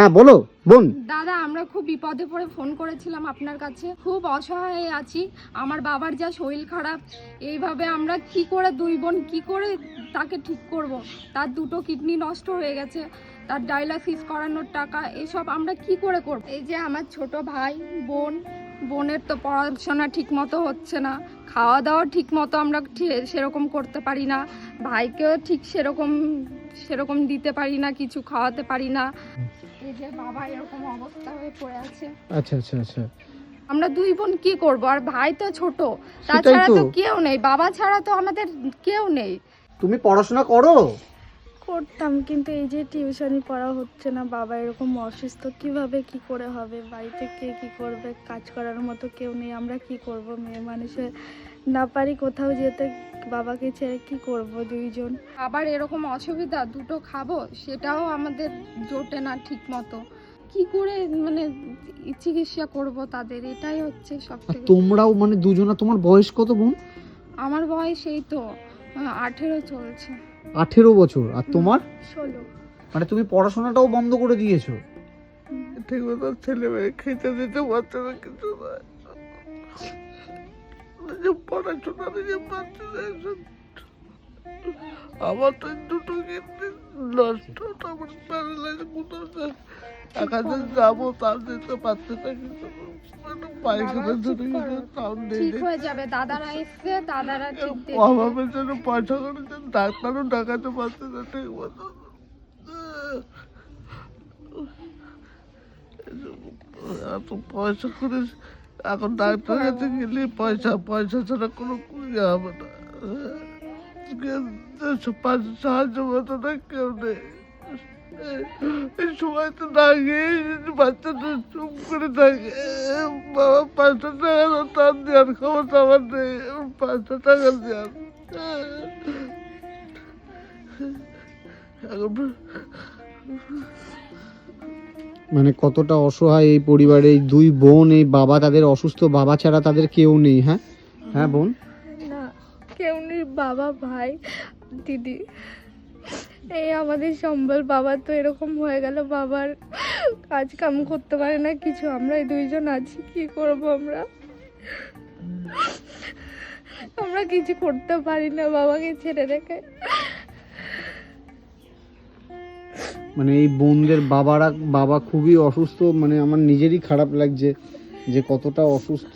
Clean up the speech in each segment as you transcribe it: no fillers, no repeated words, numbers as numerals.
হ্যাঁ বলো বোন। দাদা, আমরা খুব বিপদে পড়ে ফোন করেছিলাম আপনার কাছে, খুব অসহায় আছি। আমার বাবার যা শরীর খারাপ, এইভাবে আমরা কি করে দুই বোন কি করে তাকে ঠিক করব। তার দুটো কিডনি নষ্ট হয়ে গেছে, তার ডায়ালাইসিস করানোর টাকা এসব আমরা কি করে করব। এই যে আমার ছোট ভাই বোনের তো পড়াশোনা ঠিক মতো হচ্ছে না, খাওয়া দাওয়া ঠিক মতো আমরা সেরকম করতে পারি না, ভাইকেও ঠিক সেরকম দিতে পারি না, কিছু খাওয়াতে পারি না। এই যে বাবা এরকম অবস্থা হয়ে পড়ে আছে। আচ্ছা আচ্ছা আচ্ছা। আমরা দুই বোন কি করব, আর ভাই তো ছোট, তাছাড়া তো কেউ নেই, বাবা ছাড়া তো আমাদের কেউ নেই। তুমি পড়াশোনা করো? করতাম, কিন্তু এই যে টিউশনি পড়া হচ্ছে না, বাবা এরকম অসুস্থ, কিভাবে কি করে হবে, বাড়িতে কে কি করবে, কাজ করার মতো কেউ নেই, আমরা কি করব, মেয়ে মানুষের না পারি কোথাও যেতে, বাবাকে ছেড়ে কি করব দুইজন। আবার এরকম অসুবিধা, দুটো খাবো সেটাও আমাদের জোটে না ঠিক মতো, কি করে মানে চিকিৎসা করব তাদের, এটাই হচ্ছে সবথেকে। তোমরাও মানে দুজনা, তোমার বয়স কত বোন? আমার বয়স এই তো 18 চলছে। 18 বছর। আর তোমার? 16। মানে তুমি পড়াশোনাটাও বন্ধ করে দিয়েছো? ঠিক মতো ছেলে মেয়ে খেতে দিতে পারছে না, কিছু পড়াশোনা নিজে পারছে না। আমার তো দুটো কিডনি নষ্ট, আমার প্যারালাইজ কোথাও এখানে যাবো তার দিতে পারছে না, কিছু পায়খানা ধরে তাও ঠিক হয়ে যাবে, দাদারা এসছে, দাদারা ঠিক দেখবে। অভাবের জন্য পয়সা করেছেন, ডাক্তারও দেখাতে পারছে না ঠিক মতো। এত পয়সা করে এখন ডাক্তারের কাছে গেলে পয়সা ছাড়া কোনো ইয়ে হবে না, সাহায্য মতো না কেউ নেই। এই সময় তো দাঁড়িয়ে বাচ্চাটা চুপ করে থাকে, বাবা 500 টাকা তার দেওয়ার ক্ষমতা আমার নেই, 500 টাকা দেওয়ার। মানে কতটা অসহায় এই পরিবারে, এই দুই বোন, এই বাবা, তাদের অসুস্থ বাবা ছাড়া তাদের কেউ নেই। হ্যাঁ হ্যাঁ বোন। না, কেউ নেই, বাবা, ভাই, দিদি, এই আমাদের সম্বল। বাবা তো এরকম হয়ে গেল, বাবার কাজ কাম করতে পারে না কিছু, আমরা এই দুইজন আছি, কি করব আমরা কিছু করতে পারি না বাবাকে ছেড়ে রেখে। মানে এই বোনদের বাবা খুবই অসুস্থ, মানে আমার নিজেরই খারাপ লাগছে যে কতটা অসুস্থ।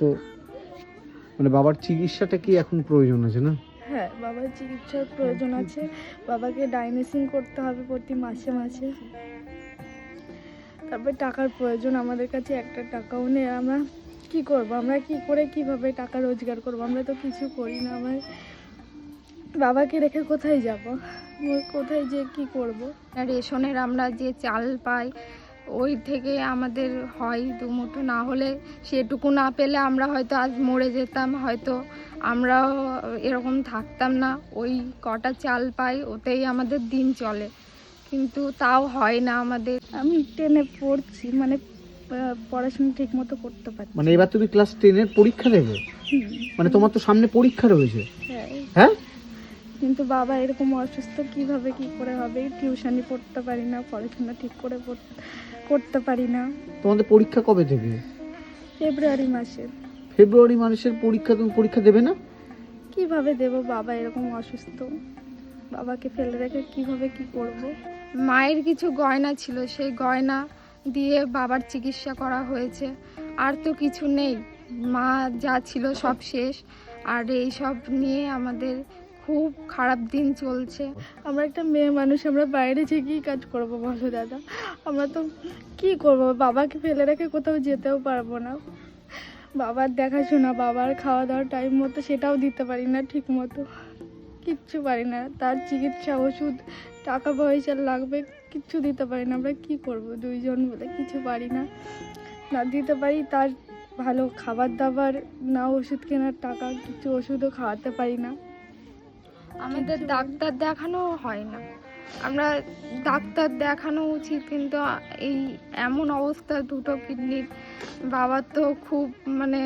মানে বাবার চিকিৎসাটা কি এখন প্রয়োজন আছে না? হ্যাঁ, বাবার চিকিৎসার প্রয়োজন আছে, বাবাকে ডাইনেসিং করতে হবে প্রতি মাসে মাসে। তারপরে টাকার প্রয়োজন, আমাদের কাছে একটা টাকাও নেই, আমরা কি করব, আমরা কি করে কিভাবে টাকা রোজগার করব, আমরা তো কিছু করি না। আমার বাবাকে রেখে কোথায় যাব, কোথায় যে কি করব। রেশনের আমরা যে চাল পাই ওই থেকে আমাদের হয় দুমুঠো, না হলে সেটুকু না পেলে আমরা হয়তো আজ মরে যেতাম, হয়তো আমরাও এরকম থাকতাম না। ওই কটা চাল পাই ওতেই আমাদের দিন চলে, কিন্তু তাও হয় না আমাদের। আমি 10-এ পড়ছি, মানে পড়াশোনা ঠিক মতো করতে পারছি। মানে এবার তুমি ক্লাস 10-এর পরীক্ষা দেবে? মানে তোমার তো সামনে পরীক্ষা রয়েছে। হ্যাঁ, কিন্তু বাবা এরকম অসুস্থ, কিভাবে কি করে হবে, টিউশনি পড়তে পারি না, পড়াশোনা ঠিক করে করতে পারি না। তোমাদের পরীক্ষা কবে থেকে? ফেব্রুয়ারি মাসে। ফেব্রুয়ারি মাসের পরীক্ষা, তুমি পরীক্ষা দেবে না? কিভাবে দেব, বাবা এরকম অসুস্থ, বাবাকে ফেলে রেখে কিভাবে কি করব। মায়ের কিছু গয়না ছিল, সেই গয়না দিয়ে বাবার চিকিৎসা করা হয়েছে, আর তো কিছু নেই, মা যা ছিল সব শেষ। আর এই সব নিয়ে আমাদের খুব খারাপ দিন চলছে। আমরা একটা মেয়ে মানুষ, আমরা বাইরে যে কি কাজ করব বলো দাদা, আমরা তো কি করব, বাবাকে ফেলে রেখে কোথাও যেতেও পারবো না। বাবার দেখাশোনা, বাবার খাওয়া দাওয়ার টাইম মতো সেটাও দিতে পারি না ঠিক মতো, কিচ্ছু পারি না। তার চিকিৎসা, ওষুধ, টাকা পয়সা লাগবে, কিচ্ছু দিতে পারি না। আমরা কি করব দুইজন বলে, কিছু পারি না, না দিতে পারি তার ভালো খাবার দাবার, না ওষুধ কেনার টাকা, কিছু ওষুধও খাওয়াতে পারি না। আমাদের ডাক্তার দেখানো হয় না, আমরা ডাক্তার দেখানো উচিত, কিন্তু এই এমন অবস্থা দুটো কিডনির, বাবার তো খুব মানে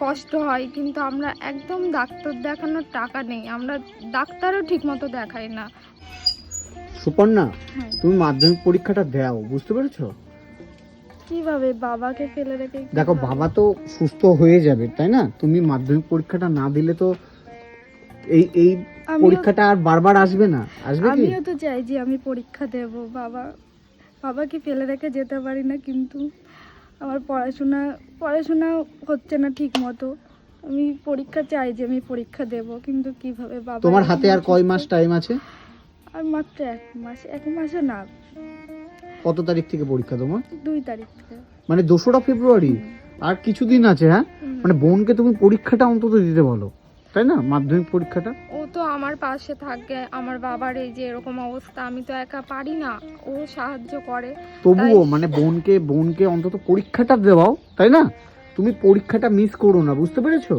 কষ্ট হয়, কিন্তু আমরা একদম ডাক্তার দেখানোর টাকা নেই, আমরা ডাক্তারও ঠিক মতো দেখাই না। সুপর্ণা, হ্যাঁ। তুমি মাধ্যমিক পরীক্ষাটা দাও, বুঝতে পেরেছো? কিভাবে বাবাকে ফেলে রেখে দেখো কিভাবে? বাবা তো সুস্থ হয়ে যাবে, তাই না? তুমি মাধ্যমিক পরীক্ষাটা না দিলে তো এই এই আমিও- পরীক্ষাটা আর বারবার আসবে না, আসবে কি? আমিও তো চাই যে আমি পরীক্ষা দেব। বাবাকে ফেলে রেখে যেতে পারি না, কিন্তু আমার পড়াশোনা হচ্ছে না ঠিক মতো। আমি পরীক্ষা চাই যে আমি পরীক্ষা দেব, কিন্তু কিভাবে বাবা? তোমার হাতে আর কয় মাস টাইম আছে? আর মাত্র 1 মাসও না। কত তারিখ থেকে পরীক্ষা তোমার? 2 তারিখ থেকে। মানে 2রা ফেব্রুয়ারি, আর কিছুদিন আছে। হ্যাঁ, মানে বোনকে তুমি পরীক্ষাটা অন্তত দিতে বলো, তাই না? মাধ্যমিক পরীক্ষাটা। ও তো আমার পাশে থাকে, আমার বাবার এই যে এরকম অবস্থা, আমি তো একা পারি না, ও সাহায্য করে। তবুও তাই- মানে বোনকে অন্তত পরীক্ষাটা দেওয়াও, তাই না? তুমি পরীক্ষাটা মিস করো না, বুঝতে পেরেছো?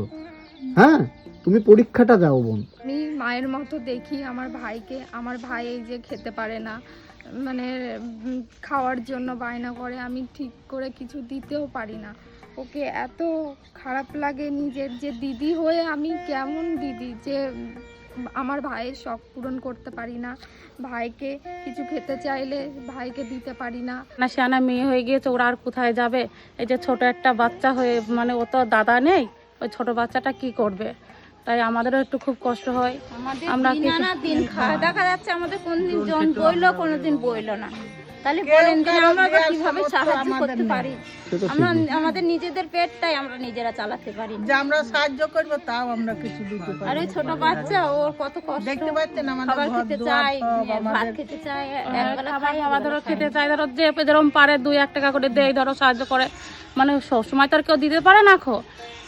হ্যাঁ, তুমি পরীক্ষাটা দাও বোন। আমি মায়ের মতো দেখি আমার ভাইকে। আমার ভাই এই যে খেতে পারে না, মানে খাওয়ার জন্য বায়না করে, আমি ঠিক করে কিছু দিতেও পারি না ওকে। এত খারাপ লাগে নিজের যে দিদি হয়ে আমি কেমন দিদি, যে আমার ভাইয়ের শখ পূরণ করতে পারি না, ভাইকে কিছু খেতে চাইলে ভাইকে দিতে পারি না। না সিয়ানা মেয়ে হয়ে গিয়েছে, ওরা আর কোথায় যাবে? এই যে ছোট একটা বাচ্চা হয়ে, মানে ও তো দাদা নেই, ওই ছোট বাচ্চাটা কি করবে? তাই আমাদেরও একটু খুব কষ্ট হয়। আমরা দিন খাওয়া দেখা যাচ্ছে, আমাদের কোনদিন জন বইলো, কোনোদিন বইলো না। তাহলে বলেন যে আমরা বা কিভাবে সাহায্য করতে পারি? সেটা ঠিক আমরা না। আমাদের নিজেদের পেটটাই আমরা নিজেরা চালাতে পারি না। যে আমরা সাহায্য করবো তাও আমরা কিছু দিতে আর পারি ওই ছোট বাচ্চা, ওর কত কষ্ট। দেখতে পাচ্ছেন আমাদের খাবার ঘর খেতে দুয়ার চায়, সব ভাত আমাদের খেতে চায়, একবেলা খাবার খাই, আমাদেরও খেতে চাই, ধরো যে যেরকম পারে 2-1 টাকা করে দেয়, ধরো সাহায্য করে। মানে সবসময় তো আর কেউ দিতে পারে না খো,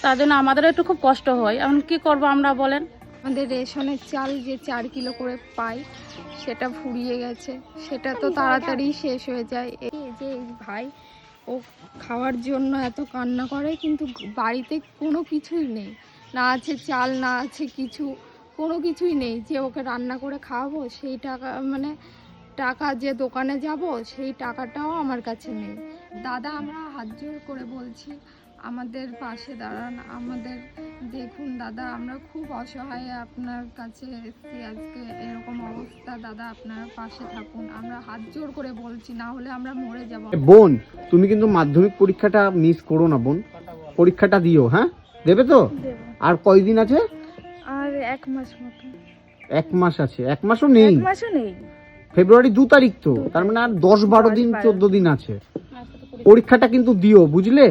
তার জন্য আমাদেরও একটু খুব কষ্ট হয়। এখন কি করবো আমরা বলেন? আমাদের রেশনের চাল যে 4 কিলো করে পাই, সেটা ফুরিয়ে গেছে, সেটা তো তাড়াতাড়ি শেষ হয়ে যায়। এই যে এই ভাই, ও খাওয়ার জন্য এত কান্না করে, কিন্তু বাড়িতে কোনো কিছুই নেই, না আছে চাল, না আছে কিছু, কোনো কিছুই নেই যে ওকে রান্না করে খাওয়াবো। সেই টাকা, মানে টাকা যে দোকানে যাব, সেই টাকাটাও আমার কাছে নেই। দাদা, আমরা হাত জোর করে বলছি, আমাদের পাশে দাঁড়ান, আমাদের দেখুন দাদা, আমরা খুব অসহায় আপনার কাছে এসেছি আজকে, এরকম অবস্থা দাদা, আপনার পাশে থাকুন, আমরা হাত জোর করে বলছি, না হলে আমরা মরে যাব। বোন, তুমি কিন্তু মাধ্যমিক পরীক্ষাটা মিস করো না বোন, পরীক্ষাটা দিও। হ্যাঁ, দেবে তো? দেব। আর কয়দিন আছে? আর 1 মাস মতো। 1 মাস আছে। 1 মাসও নেই, 1 মাসও নেই। ফেব্রুয়ারি 2 তারিখ তো, তার মানে আর 10-12 দিন 14 দিন আছে। পরীক্ষাটা কিন্তু দিও, বুঝলে?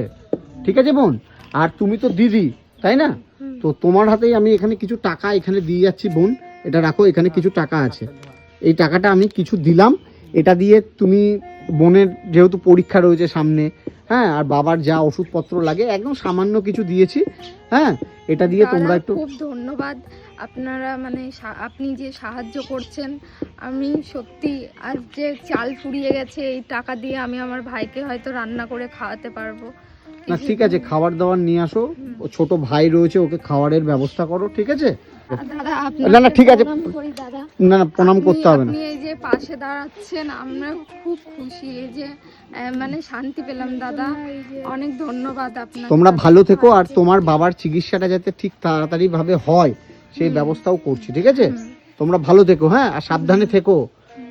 ঠিক আছে বোন? আর তুমি তো দিদি, তাই না? তো তোমার হাতেই আমি এখানে কিছু টাকা এখানে দিয়ে যাচ্ছি বোন, এটা রাখো, এখানে কিছু টাকা আছে, এই টাকাটা আমি কিছু দিলাম। এটা দিয়ে তুমি বোনের যেহেতু পরীক্ষা রয়েছে সামনে, হ্যাঁ, আর বাবার যা ওষুধপত্র লাগে একদম সামান্য কিছু দিয়েছি। হ্যাঁ, এটা দিয়ে তোমরা দাদা, একটু খুব ধন্যবাদ আপনারা, মানে আপনি যে সাহায্য করছেন, আমি সত্যি, আর যে চাল ফুরিয়ে গেছে, এই টাকা দিয়ে আমি আমার ভাইকে হয়তো রান্না করে খাওয়াতে পারবো। না, ঠিক আছে, খাবার দাবার নিয়ে আসো, ও ছোট ভাই রয়েছে, ওকে খাবারের ব্যবস্থা করো, ঠিক আছে? দাদা, না, না, ঠিক আছে। প্রণাম করি দাদা। না না, প্রণাম করতে হবে না। আপনি এই যে পাশে দাঁড়াচ্ছেন, আমরা খুব খুশি, এই যে মানে শান্তি পেলাম দাদা, অনেক ধন্যবাদ আপনার। তোমরা ভালো থেকো, আর তোমার বাবার চিকিৎসাটা যাতে ঠিক তাড়াতাড়ি ভাবে হয় সেই ব্যবস্থাও করছি, ঠিক আছে? তোমরা ভালো থেকো, হ্যাঁ, আর সাবধানে থেকো।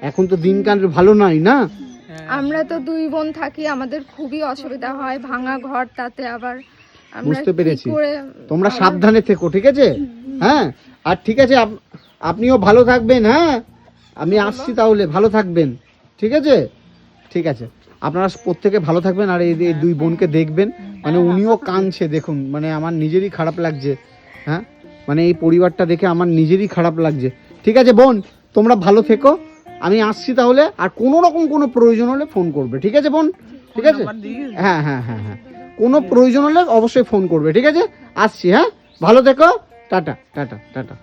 এখন তো দিনকাল ভালো নাই না। আমরা তো 2 বোন থাকি, আমাদের খুবই অসুবিধা হয়, ভাঙা ঘর, তাতে আবার আমরা বুঝতে কি পেরেছি। করে তোমরা আবার- সাবধানে থেকো, ঠিক আছে? হ্যাঁ, আর ঠিক আছে, আপনিও ভালো থাকবেন। হ্যাঁ, আমি আসছি তাহলে, ভালো থাকবেন, ঠিক আছে? ঠিক আছে, আপনারা প্রত্যেকে ভালো থাকবেন, আর এই 2 বোনকে দেখবেন। মানে উনিও কাঁদছে, দেখুন, মানে আমার নিজেরই খারাপ লাগছে। হ্যাঁ, মানে এই পরিবারটা দেখে আমার নিজেরই খারাপ লাগছে। ঠিক আছে বোন, তোমরা ভালো থেকো, আমি আসছি তাহলে। আর কোনো রকম কোনো প্রয়োজন হলে ফোন করবে, ঠিক আছে বোন? ঠিক আছে, হ্যাঁ হ্যাঁ হ্যাঁ হ্যাঁ, কোনো প্রয়োজন হলে অবশ্যই ফোন করবে, ঠিক আছে? আসছি, হ্যাঁ, ভালো থেকো, টাটা টাটা টাটা।